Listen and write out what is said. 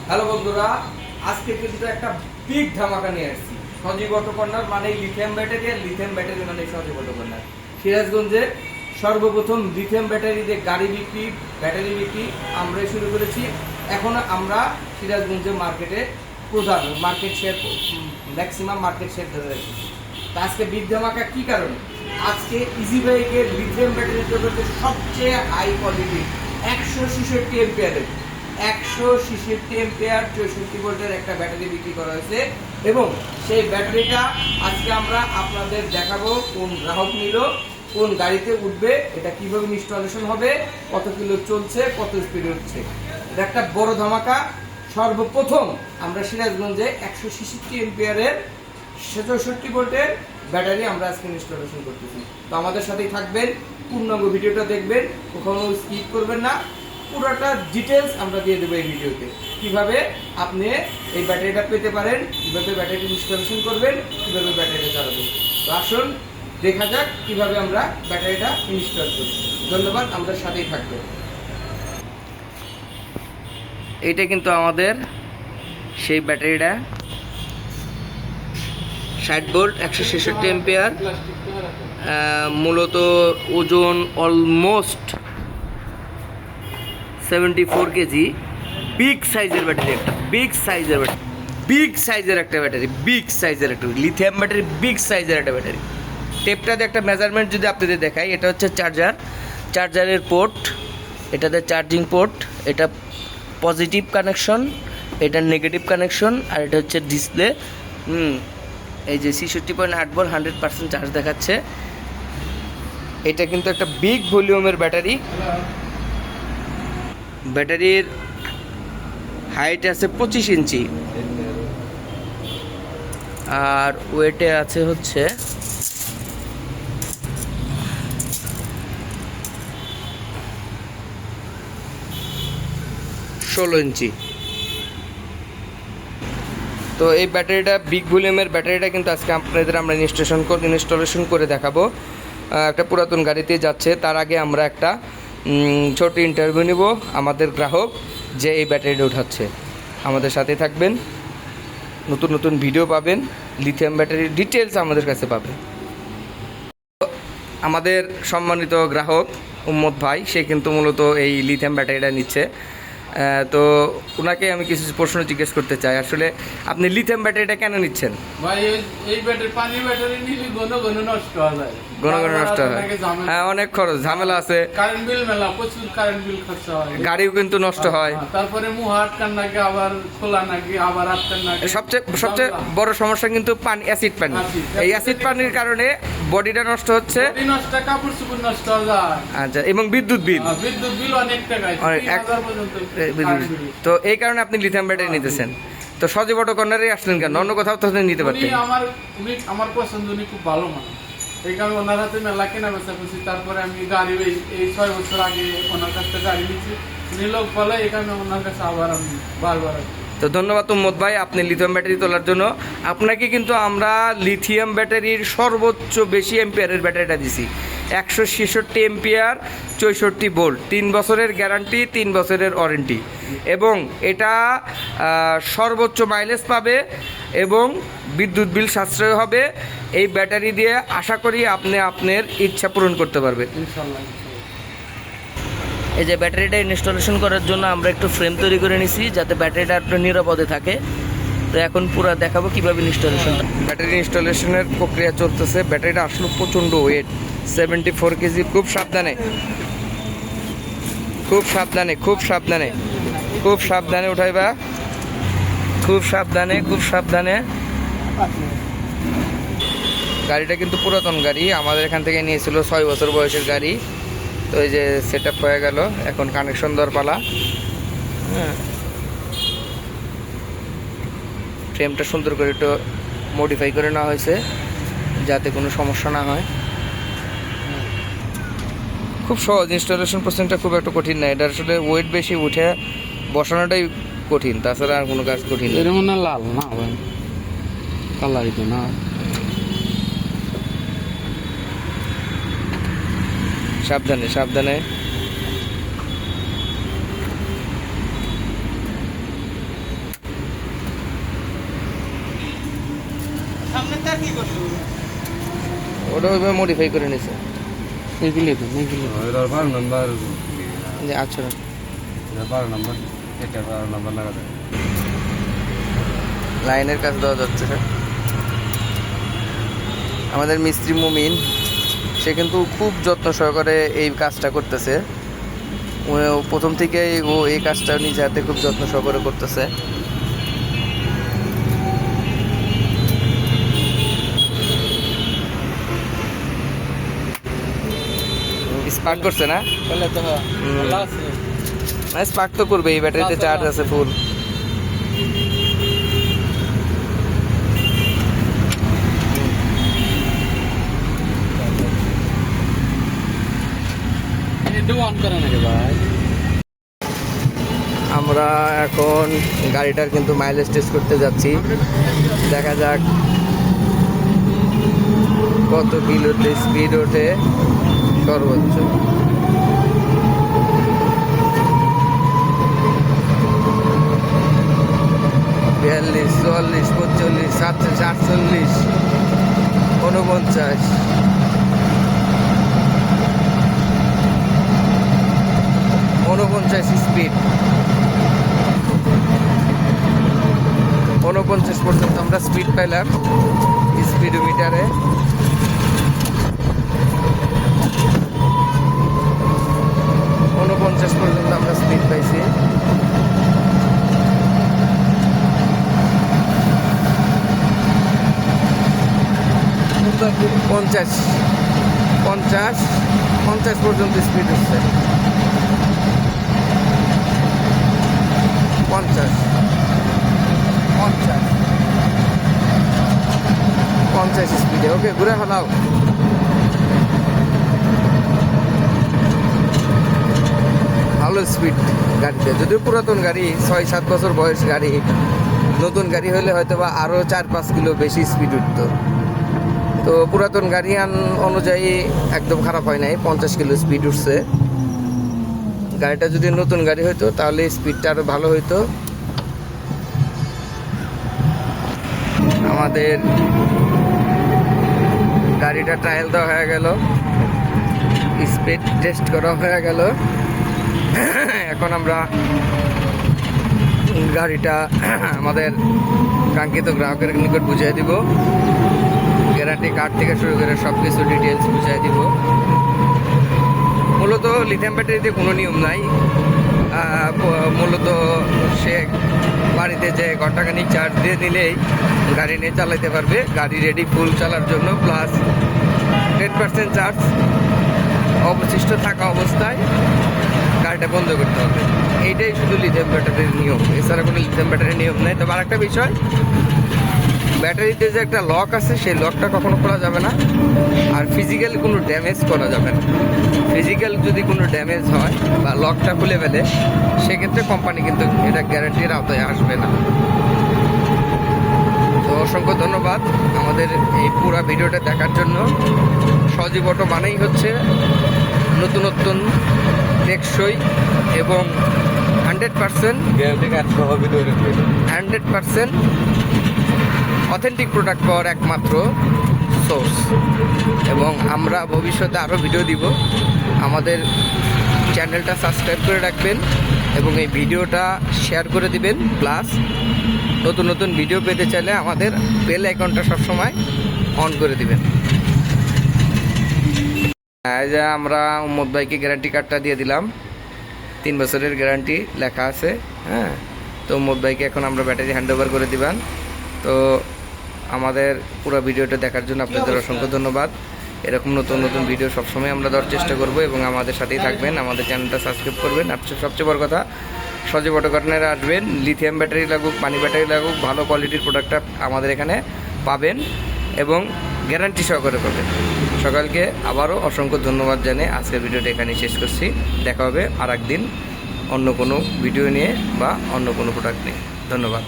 Hello বন্ধুরা, আজকে কিন্তু একটা বিগ ধামাকা নিয়ে আসছি। সজীব অটো কর্নার মানে লিথিয়াম ব্যাটারি, আর লিথিয়াম ব্যাটারি মানে সজীব অটো কর্নার। সিরাজগঞ্জে সর্বপ্রথম লিথিয়াম ব্যাটারি দিয়ে গাড়ি বিক্রি, ব্যাটারি বিক্রি আমরাই শুরু করেছি। এখন আমরা সিরাজগঞ্জে মার্কেটে প্রধান market share, maximum market share ধরে রেখেছি। তা আজকে বিগ ধামাকা কী কারণে? আজকে ইজি বাইকের লিথিয়াম ব্যাটারি জগতে সবচেয়ে হাই কোয়ালিটি 166 এম্পিয়ারের 166 এম্পিয়ার 64 ভোল্টের একটা ব্যাটারি বিক্রি করা হয়েছে, এবং সেই ব্যাটারিটা আজকে আমরা আপনাদের দেখাবো কোন গ্রাহক নিল, কোন গাড়িতে উঠবে, এটা কিভাবে ইনস্টলেশন হবে, কত কিলো চলছে, কত স্পিডে উঠছে। এটা একটা বড় ধামাকা। সর্বপ্রথম আমরা সিরাজগঞ্জে 166 এম্পিয়ারের 64 ভোল্টের ব্যাটারি আমরা আজকে ইনস্টলেশন করতেছি। তো আমাদের সাথেই থাকবেন, পূর্ণাঙ্গ ভিডিওটা দেখবেন, কখনো স্কিপ করবেন না। পুরোটা ডিটেলস আমরা দিয়ে দেবো এই ভিডিওতে, কিভাবে আপনি এই ব্যাটারিটা পেতে পারেন, কিভাবে ব্যাটারি ইনস্টলেশন করবেন, কিভাবে ব্যাটারিটা চালাবেন। তো আসুন দেখা যাক কিভাবে আমরা ব্যাটারিটা ইনস্টল করি। ধন্যবাদ, আমাদের সাথেই থাকবেন। এইটা কিন্তু আমাদের সেই ব্যাটারিটা 60 ভোল্ট 166 এম্পিয়ার, মূলত ওজন অলমোস্ট 74 কেজি। বিগ সাইজের ব্যাটারি, একটা বিগ সাইজের ব্যাটারি, বিগ সাইজের একটা ব্যাটারি, বিগ সাইজের একটা লিথিয়াম ব্যাটারি, বিগ সাইজের একটা ব্যাটারি। টেপটাতে একটা মেজারমেন্ট যদি আপনাদের দেখাই, এটা হচ্ছে চার্জারের পোর্ট, এটাতে চার্জিং পোর্ট, এটা পজিটিভ কানেকশন, এটা নেগেটিভ কানেকশন, আর এটা হচ্ছে ডিসপ্লে। এই যে 66.8 ভোল্ট 100% চার্জ দেখাচ্ছে। এটা কিন্তু একটা বিগ ভলিউমের ব্যাটারি। ব্যাটারির হাইট আছে 25 ইঞ্চি, আর ওয়েটে আছে হচ্ছে 16 ইঞ্চি। তো এই ব্যাটারিটা বিগ ভলিউমের ব্যাটারিটা কিন্তু আজকে আপনাদের আমরা ইনস্টলেশন করে দেখাবো। একটা পুরাতন গাড়িতে যাচ্ছে, তার আগে আমরা একটা ছোট ইন্টারভিউ নিব আমাদের গ্রাহক যে এই ব্যাটারিটা উঠাচ্ছে। আমাদের সাথে থাকবেন, নতুন নতুন ভিডিও পাবেন, লিথিয়াম ব্যাটারির ডিটেলস আমাদের কাছে পাবেন। আমাদের সম্মানিত গ্রাহক উম্মত ভাই, সে কিন্তু মূলত এই লিথিয়াম ব্যাটারিটা নিচ্ছে। তো ওনাকে আমি কিছু প্রশ্ন জিজ্ঞেস করতে চাই। আসলে আপনি লিথিয়াম ব্যাটারিটা কেন নিচ্ছেন? ভাই এই ব্যাটারি, পানি ব্যাটারি নিলে ঘন ঘন নষ্ট হয়ে যায়, ঘন ঘন নষ্ট হয়, হ্যাঁ অনেক খরচ ঝামেলা আছে, কারেন্ট বিল মেলা, প্রচুর কারেন্ট বিল খরচা হয়, গাড়িও কিন্তু নষ্ট হয়, তারপরে মুহ আটকান নাকি, আবার খোলা নাকি, আবার আটকান নাকি। সবচেয়ে বড় সমস্যা কিন্তু পানি, অ্যাসিড পানি। এই অ্যাসিড পানির কারণে বডিটা নষ্ট হচ্ছে, নষ্ট, কাপড় চোপড় নষ্ট হয়ে যায়। আচ্ছা, এবং বিদ্যুৎ বিল অনেক টাকা, 3000 পর্যন্ত। তো এই কারণে আপনি লিথিয়াম ব্যাটারি নিতেছেন। তো সজীব অটো কর্নারে আসলেন কেন? অন্য কোথাও তো নিতে পারতেন। আমার পছন্দ, উনি খুব ভালো মানুষ, এই কারণে ওনার হাতে মেলা কেনা বেচা করছি। তারপরে আমি গাড়ি এই 6 বছর আগে ওনার কাছ থেকে গাড়ি নিচ্ছি, উনি লোক বলে, এই কারণে ওনার কাছে আবার আমি বারবার। তো ধন্যবাদ উম্মত ভাই, আপনি লিথিয়াম ব্যাটারি তোলার জন্য। আপনাকে কিন্তু আমরা লিথিয়াম ব্যাটারির সর্বোচ্চ বেশি এম্পিয়ারের ব্যাটারিটা দিছি, 166 এম্পিয়ার 64 ভোল্ট, 3 বছরের গ্যারান্টি, 3 বছরের ওয়ারেন্টি, এবং এটা সর্বোচ্চ মাইলেজ পাবে এবং বিদ্যুৎ বিল সাশ্রয় হবে। এই ব্যাটারি দিয়ে আশা করি আপনি আপনার ইচ্ছা পূরণ করতে পারবেন ইনশাআল্লাহ। এই যে ব্যাটারিটা ইনস্টলেশন করার জন্য আমরা একটু ফ্রেম তৈরি করে নিছি, যাতে ব্যাটারিটা একটু নিরাপদে থাকে। তো এখন পুরো দেখাবো কীভাবে ইনস্টলেশন। ব্যাটারি ইনস্টলেশনের প্রক্রিয়া চলতেছে। ব্যাটারিটা আসলে প্রচণ্ড ওয়েট, 74 কেজি। খুব সাবধানে, খুব সাবধানে, খুব সাবধানে, খুব সাবধানে উঠাইবা, খুব সাবধানে, খুব সাবধানে। গাড়িটা কিন্তু পুরাতন গাড়ি, আমাদের এখান থেকে নিয়েছিল 6 বছর বয়সের গাড়ি। তো এই যে সেট আপ হয়ে গেল, এখন কানেকশন দেওয়ার পালা। হ্যাঁ, ফ্রেমটা সুন্দর করে একটু মডিফাই করে নেওয়া হয়েছে যাতে কোনো সমস্যা না হয়। খুব সহজ ইনস্টলেশন প্রসেসটা, খুব একটা কঠিন না। এটা আসলে ওয়েট বেশি, উঠে বসানোটাই কঠিন, তাছাড়া আর কোনো কাজ কঠিন না। এরকম না লাল না কালারিত না। সাবধানে সাবধানে। ওটা ওইভাবে মডিফাই করে নিছে এইগুলি তো এইগুলি এটার 12 নাম্বার যে আচ্ছা 12 নাম্বার এটা 12 নাম্বার লাগা যায় লাইনের কাজ দেওয়া যাচ্ছে স্যার আমাদের মিস্ত্রি মুমিন সে কিন্তু খুব যত্ন সহকারে এই কাজটা করতেছে ও প্রথম থেকেই ও এই কাজটা নিজে হাতে খুব যত্ন সহকারে করতেছে স্পার্ক করছে না বলে তো ভালো আছে মানে স্পার্ক তো করবে এই ব্যাটারিতে চার্জ আছে ফুল এটা অন করে নাকি ভাই আমরা এখন গাড়িটার কিন্তু মাইলেজ টেস্ট করতে যাচ্ছি দেখা যাক কত কিলোতে স্পিড ওঠে সর্বোচ্চ বিয়াল্লিশ 44 45 47 48 49 49 স্পিড 49 পর্যন্ত আমরা স্পিড পাইলাম স্পিডোমিটারে 49 পর্যন্ত আমরা স্পিড পাইছি পঞ্চাশ 50 পর্যন্ত স্পিড হচ্ছে 50 স্পিডে ওকে ঘুরে ফেলাও ভালো স্পিড গাড়িতে যদিও পুরাতন গাড়ি 6-7 বছর বয়স গাড়ি নতুন গাড়ি হলে হয়তো বা আরও 4-5 কিলো বেশি স্পিড উঠতো তো পুরাতন গাড়ি অনুযায়ী একদম খারাপ হয় নাই 50 কিলো স্পিড উঠছে গাড়িটা যদি নতুন গাড়ি হইতো তাহলে স্পিডটা আরও ভালো হইতো আমাদের গাড়িটা ট্রায়াল দেওয়া হয়ে গেল স্পিড টেস্ট করা হয়ে গেল এখন আমরা গাড়িটা আমাদের কাঙ্ক্ষিত গ্রাহকের নিকট বুঝিয়ে দিব গ্যারান্টি কার্ড থেকে শুরু করে সব কিছু ডিটেলস বুঝিয়ে দিব মূলত লিথিয়াম ব্যাটারিতে কোনো নিয়ম নাই মূলত সে বাড়িতে যে ঘন্টাখানিক চার্জ দিয়ে নিলেই গাড়ি নিয়ে চালাতে পারবে গাড়ি রেডি ফুল চালার জন্য প্লাস 10% চার্জ অবশিষ্ট থাকা অবস্থায় গাড়িটা বন্ধ করতে হবে এইটাই শুধু লিথিয়াম ব্যাটারির নিয়ম এছাড়া কোনো লিথিয়াম ব্যাটারির নিয়ম নেই তবে আরেকটা বিষয় ব্যাটারিতে যে একটা লক আছে সেই লকটা কখনো খোলা যাবে না আর ফিজিক্যাল কোনো ড্যামেজ করা যাবে না ফিজিক্যাল যদি কোনো ড্যামেজ হয় বা লকটা খুলে ফেলে সেক্ষেত্রে কোম্পানি কিন্তু এটা গ্যারান্টির আওতায় আসবে না তো অসংখ্য ধন্যবাদ আমাদের এই পুরো ভিডিওটা দেখার জন্য সজীব অটো মানেই হচ্ছে নতুন টেকসই এবং 100% গ্যারান্টি কার্ড সহ ভিডিও রেখে 100% অথেন্টিক প্রোডাক্ট পাওয়ার একমাত্র সোর্স এবং আমরা ভবিষ্যতে আরও ভিডিও দিব আমাদের চ্যানেলটা সাবস্ক্রাইব করে রাখবেন এবং এই ভিডিওটা শেয়ার করে দিবেন প্লাস নতুন ভিডিও পেতে চাইলে আমাদের বেল আইকনটা সবসময় অন করে দিবেন এই যে আমরা উম্মদ ভাইকে গ্যারান্টি কার্ডটা দিয়ে দিলাম 3 বছরের গ্যারান্টি লেখা আছে হ্যাঁ তো উম্মদ ভাইকে এখন আমরা ব্যাটারি হ্যান্ড ওভার করে দিবেন তো আমাদের পুরো ভিডিওটা দেখার জন্য আপনাদের অসংখ্য ধন্যবাদ এরকম নতুন ভিডিও সবসময় আমরা দেওয়ার চেষ্টা করব এবং আমাদের সাথেই থাকবেন আমাদের চ্যানেলটা সাবস্ক্রাইব করবেন সবচেয়ে বড় কথা সজীব অটো কর্নারে আসবেন লিথিয়াম ব্যাটারি লাগুক পানি ব্যাটারি লাগুক ভালো কোয়ালিটির প্রোডাক্টটা আমাদের এখানে পাবেন এবং গ্যারান্টি সহকারে পাবেন সকালকে আবারও অসংখ্য ধন্যবাদ জানিয়ে আজকের ভিডিওটা এখানেই শেষ করছি দেখা হবে আর একদিন অন্য কোনো ভিডিও নিয়ে বা অন্য কোনো প্রোডাক্ট নিয়ে ধন্যবাদ